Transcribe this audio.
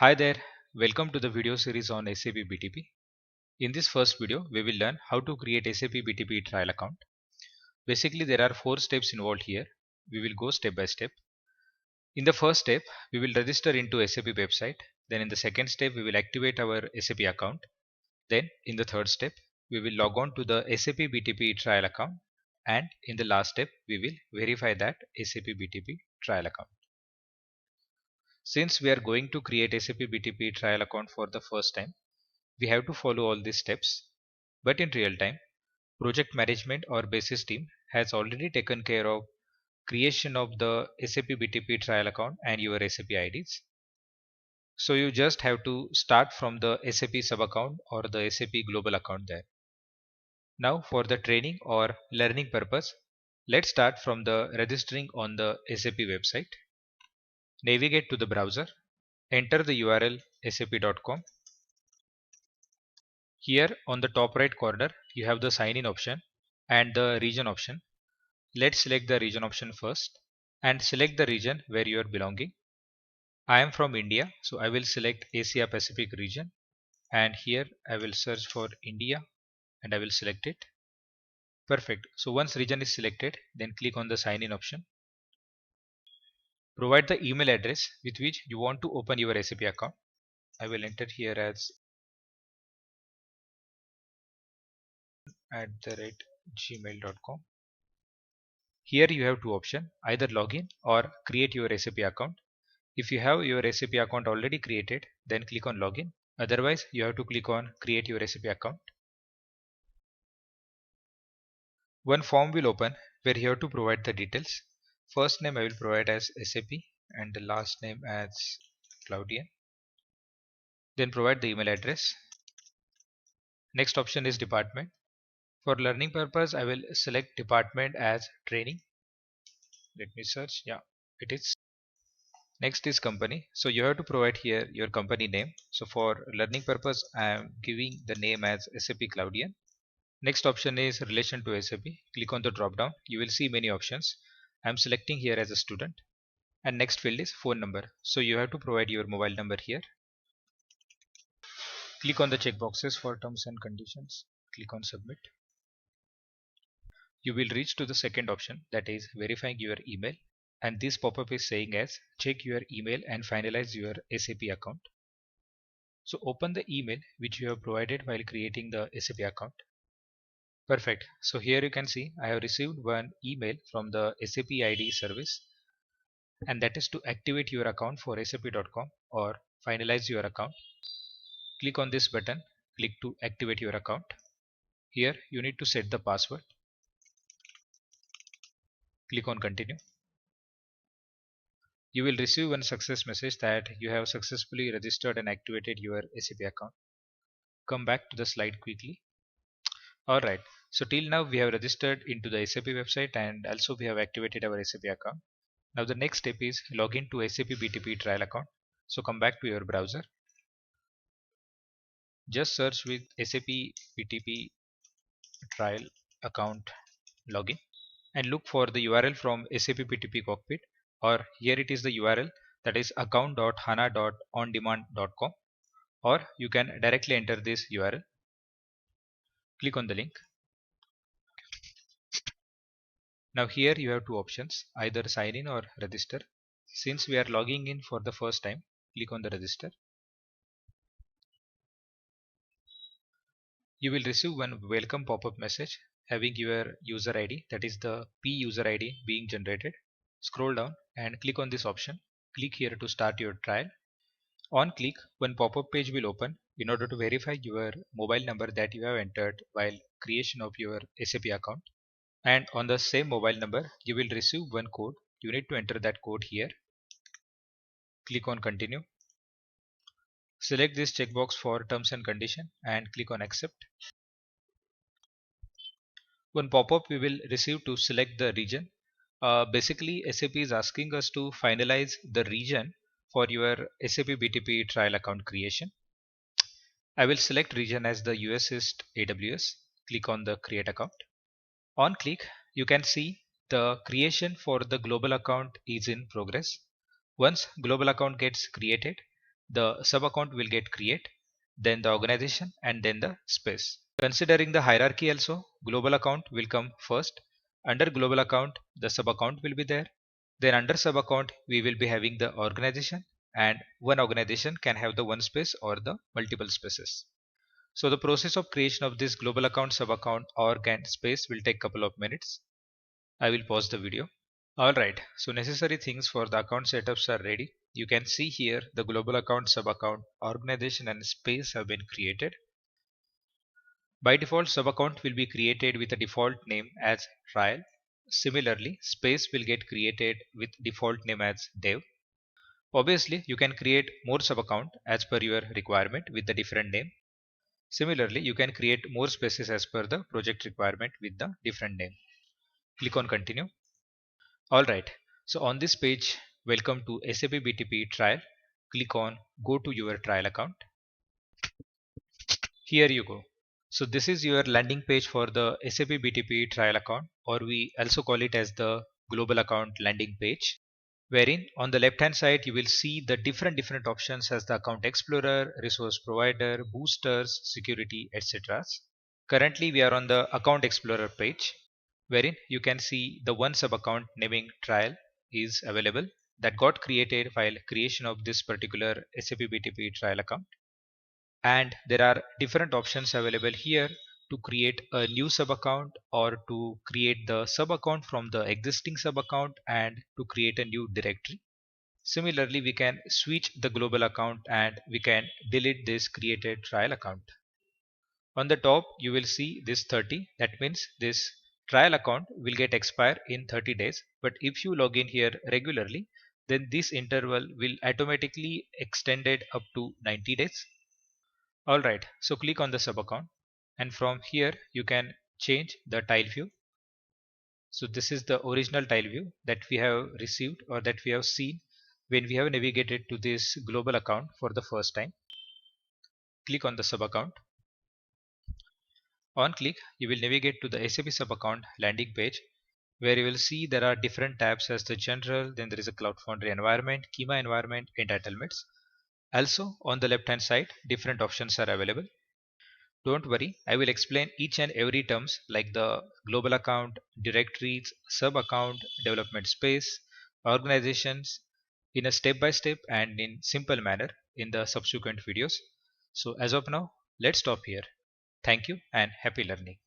Hi there, welcome to the video series on SAP BTP. In this first video, we will learn how to create SAP BTP trial account. Basically, there are 4 steps involved here. We will go step by step. In the first step, we will register into SAP website. Then in the second step, we will activate our SAP account. Then in the third step, we will log on to the SAP BTP trial account. And in the last step, we will verify that SAP BTP trial account. Since we are going to create SAP BTP trial account for the first time, we have to follow all these steps. But in real time, project management or basis team has already taken care of creation of the SAP BTP trial account and your SAP IDs. So you just have to start from the SAP sub account or the SAP global account there. Now for the training or learning purpose, let's start from the registering on the SAP website. Navigate to the browser, enter the URL sap.com. Here on the top right corner, you have the sign in option and the region option. Let's select the region option first and select the region where you are belonging. I am from India, so I will select Asia Pacific region, and here I will search for India and I will select it. Perfect. So once region is selected, then click on the sign in option. Provide the email address with which you want to open your SAP account. I will enter here as @gmail.com. Here you have two options, either login or create your SAP account. If you have your SAP account already created, then click on login. Otherwise, you have to click on create your SAP account. One form will open where you have to provide the details. First name I will provide as SAP and the last name as Claudian. Then provide the email address. Next option is department. For learning purpose, I will select department as training. Let me search. Yeah, it is. Next is company. So you have to provide here your company name. So for learning purpose, I am giving the name as SAP Claudian. Next option is relation to SAP. Click on the drop down. You will see many options. I am selecting here as a student. And next field is phone number. So you have to provide your mobile number here. Click on the checkboxes for terms and conditions. Click on submit. You will reach to the second option, that is verifying your email, and this pop-up is saying as check your email and finalize your SAP account. So open the email which you have provided while creating the SAP account. Perfect. So here you can see I have received one email from the SAP ID service, and that is to activate your account for sap.com or finalize your account. Click on this button, click to activate your account. Here you need to set the password. Click on continue. You will receive one success message that you have successfully registered and activated your SAP account. Come back to the slide quickly. Alright, so till now we have registered into the SAP website and also we have activated our SAP account. Now the next step is login to SAP BTP trial account. So come back to your browser. Just search with SAP BTP trial account login and look for the URL from SAP BTP cockpit, or here it is the URL, that is account.hana.ondemand.com, or you can directly enter this URL. Click on the link. Now here you have two options, either sign in or register. Since we are logging in for the first time, click on the register. You will receive one welcome pop-up message having your user ID, that is the P user ID being generated. Scroll down and click on this option. Click here to start your trial. On click, one pop-up page will open in order to verify your mobile number that you have entered while creation of your SAP account. And on the same mobile number, you will receive one code. You need to enter that code here. Click on continue. Select this checkbox for terms and condition and click on accept. One pop-up we will receive to select the region. Basically, SAP is asking us to finalize the region for your SAP BTP trial account creation. I will select region as the US East AWS. Click on the create account. On click, you can see the creation for the global account is in progress. Once global account gets created, the sub account will get create, then the organization, and then the space. Considering the hierarchy also, global account will come first. Under global account, the sub account will be there. Then under sub account, we will be having the organization, and one organization can have the one space or the multiple spaces. So the process of creation of this global account, sub account, org and space will take couple of minutes. I will pause the video. Alright, so necessary things for the account setups are ready. You can see here the global account, sub account, organization and space have been created. By default, sub account will be created with a default name as trial. Similarly, space will get created with default name as dev. Obviously, you can create more sub account as per your requirement with the different name. Similarly, you can create more spaces as per the project requirement with the different name. Click on continue. Alright, so on this page, welcome to SAP BTP Trial. Click on go to your trial account. Here you go. So this is your landing page for the SAP BTP Trial Account, or we also call it as the Global Account landing page, wherein on the left hand side you will see the different options as the Account Explorer, Resource Provider, Boosters, Security, etc. Currently we are on the Account Explorer page, wherein you can see the one sub account naming trial is available that got created while creation of this particular SAP BTP trial account. And there are different options available here to create a new sub account or to create the sub account from the existing sub account and to create a new directory. Similarly, we can switch the global account and we can delete this created trial account. On the top you will see this 30, that means this trial account will get expire in 30 days, but if you log in here regularly, then this interval will automatically extended up to 90 days. Alright, so click on the sub account and from here you can change the tile view. So this is the original tile view that we have received or that we have seen when we have navigated to this global account for the first time. Click on the sub account. On click, you will navigate to the SAP sub account landing page where you will see there are different tabs as the general, then there is a Cloud Foundry environment, Schema environment, entitlements. Also on the left hand side, different options are available. Don't worry, I will explain each and every terms like the global account, directories, sub account, development space, organizations in a step by step and in simple manner in the subsequent videos. So as of now, let's stop here. Thank you and happy learning.